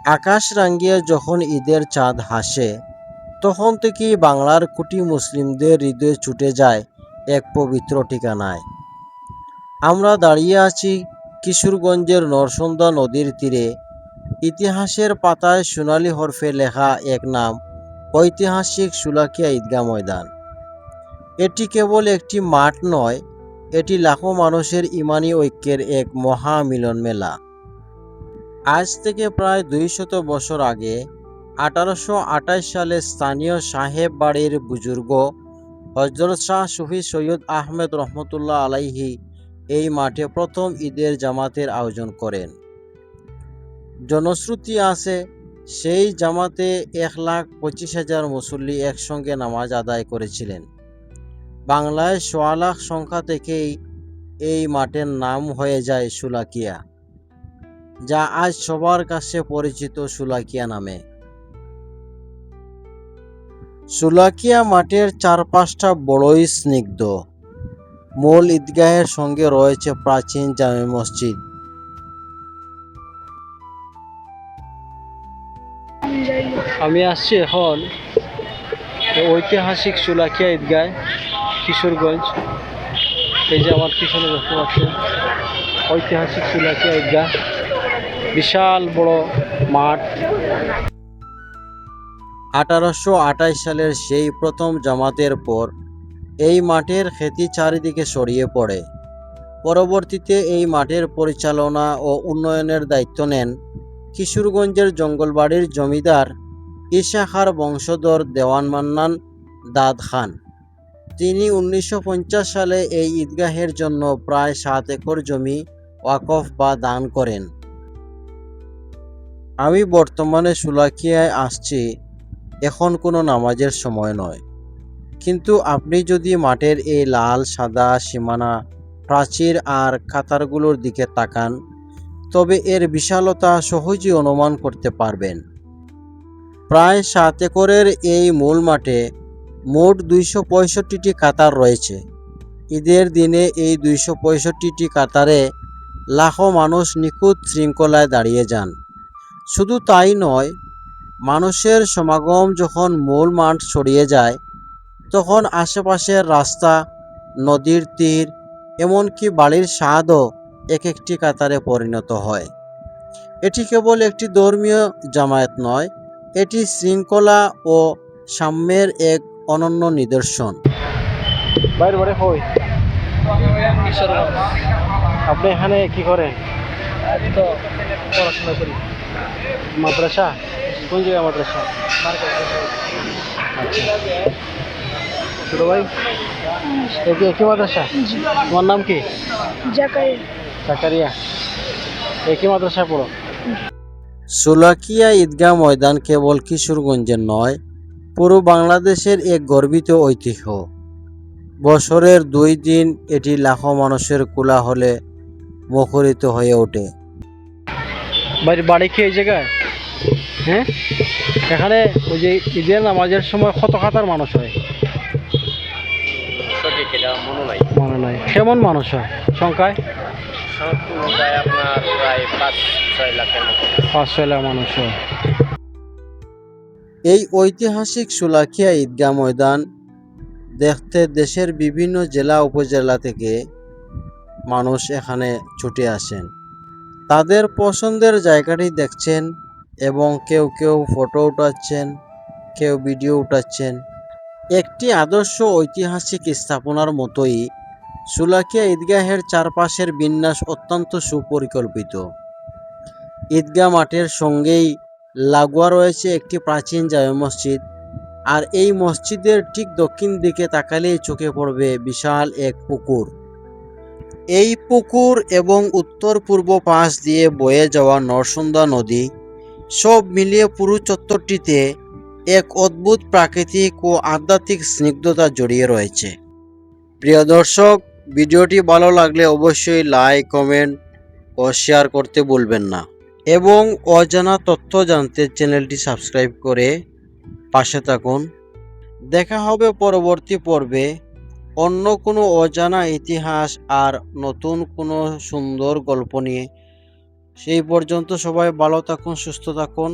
আকাশ রাঙিয়ে যখন ঈদের চাঁদ হাসে, তখন থেকেই বাংলার কোটি মুসলিমদের হৃদয়ে ছুটে যায় এক পবিত্র ঠিকানায়। আমরা দাঁড়িয়ে আছি কিশোরগঞ্জের নরসুন্দা নদীর তীরে। ইতিহাসের পাতায় সোনালী হরফে লেখা এক নাম, ঐতিহাসিক শোলাকিয়া ঈদগাহ ময়দান। এটি কেবল একটি মাঠ নয়, এটি লাখো মানুষের ইমানি ঐক্যের এক মহা মিলন মেলা। আজ থেকে প্রায় 200 বছর আগে 1828 সালে স্থানীয় সাহেব বাড়ির বুজুর্গ হযরত শাহ সুফি সৈয়দ আহমেদ রহমতুল্লাহ আলাইহি এই মাঠে প্রথম ঈদের জামাতের আয়োজন করেন। জনশ্রুতি আছে, সেই জামাতে 1,25,000 মুসল্লি একসঙ্গে নামাজ আদায় করেছিলেন। বাংলায় 1.25 লাখ সংখ্যা থেকেই এই মাঠের নাম হয়ে যায় শোলাকিয়া, যা আজ সবার কাছে পরিচিত শোলাকিয়া নামে। শোলাকিয়া মাঠের চারপাশটা বড়ই স্নিগ্ধ। মূল ঈদগাহের সঙ্গে রয়েছে প্রাচীন জামে মসজিদ। আমি আসছি এখন ঐতিহাসিক শোলাকিয়া ঈদগাহ, কিশোরগঞ্জ। এই যে আমার পিছনে দেখতে পাচ্ছেন ঐতিহাসিক শোলাকিয়া ঈদগাহ, বিশাল বড় মাঠ। 1828 সালের সেই প্রথম জামাতের পর এই মাঠের খ্যাতি চারিদিকে ছড়িয়ে পড়ে। পরবর্তীতে এই মাঠের পরিচালনা ও উন্নয়নের দায়িত্ব নেন কিশোরগঞ্জের জঙ্গলবাড়ির জমিদার ঈসা খাঁর বংশধর দেওয়ান মান্নান দাদ খান। তিনি 1950 সালে এই ঈদগাহের জন্য প্রায় 7 একর জমি ওয়াকফ বা দান করেন। আমি বর্তমানে শোলাকিয়ায় আসছি, এখন কোনো নামাজের সময় নয়, কিন্তু আপনি যদি মাঠের এই লাল সাদা সীমানা, প্রাচীর আর কাতারগুলোর দিকে তাকান, তবে এর বিশালতা সহজেই অনুমান করতে পারবেন। প্রায় 7 একরের এই মূল মাঠে মোট 265টি কাতার রয়েছে। ঈদের দিনে এই 265টি কাতারে লাখো মানুষ নিখুঁত শৃঙ্খলায় দাঁড়িয়ে যান। শুধু তাই নয়, মানুষের সমাগম যখন মূল মাঠ ছড়িয়ে যায়, তখন আশেপাশের রাস্তা, নদীর তীর, এমনকি বাড়ির ছাদও এক একটি কাতারে পরিণত হয়। এটি কেবল একটি ধর্মীয় জামায়াত নয়, এটি শৃঙ্খলা ও সাম্যের এক অনন্য নিদর্শন। আপনি এখানে কি করেন? তো পড়াশোনা করি। মাদ্রাসা? কোন জায়গায় মাদ্রাসা? আচ্ছা, ছোট ভাই একই মাদ্রাসা? তোমার নাম কি? জাকারিয়া। একই মাদ্রাসা পড়ো? শোলাকিয়া ঈদগাহ ময়দান কেবল কিশোরগঞ্জের নয়, পুরো বাংলাদেশের এক গর্বিত ঐতিহ্য। বছরের 2 দিন এটি লাখো মানুষের কোলাহলে মুখরিত হয়ে ওঠে। বাড়ি কি এই জায়গায়? হ্যাঁ, এখানে ওই যে ঈদের নামাজের সময় কত কাতার মানুষ হয়? সঠিক এটা মনে নাই। কেমন মানুষ হয় সংখ্যায়? আপনার প্রায় 5-6 লাখের মতো। 5-6 লাখ মানুষ হয়। এই ঐতিহাসিক শোলাকিয়া ঈদগাহ ময়দান দেখতে দেশের বিভিন্ন জেলা উপজেলা থেকে মানুষ এখানে ছুটে আসেন। তাদের পছন্দের জায়গাটি দেখছেন এবং কেউ কেউ ফটো উঠাচ্ছেন, কেউ ভিডিও উঠাচ্ছেন। একটি আদর্শ ঐতিহাসিক স্থাপনার মতোই শোলাকিয়া ঈদগাহের চারপাশের বিন্যাস অত্যন্ত সুপরিকল্পিত। ঈদগাহ মাঠের সঙ্গেই লাগোয়া রয়েছে একটি প্রাচীন জামে মসজিদ, আর এই মসজিদের ঠিক দক্ষিণ দিকে তাকালেই চোখে পড়বে বিশাল এক পুকুর। এই পুকুর এবং উত্তর পূর্ব পাশ দিয়ে বয়ে যাওয়া নরসুন্দা নদী, সব মিলিয়ে পুরো চত্বরটিতে এক অদ্ভুত প্রাকৃতিক ও আধ্যাত্মিক স্নিগ্ধতা জড়িয়ে রয়েছে। প্রিয় দর্শক, ভিডিওটি ভালো লাগলে অবশ্যই লাইক, কমেন্ট ও শেয়ার করতে ভুলবেন না, এবং অজানা তথ্য জানতে চ্যানেলটি সাবস্ক্রাইব করে পাশে থাকুন। দেখা হবে পরবর্তী পর্বে অন্য কোনো অজানা ইতিহাস আর নতুন কোনো সুন্দর গল্প নিয়ে। সেই পর্যন্ত সবাই ভালো থাকুন, সুস্থ থাকুন।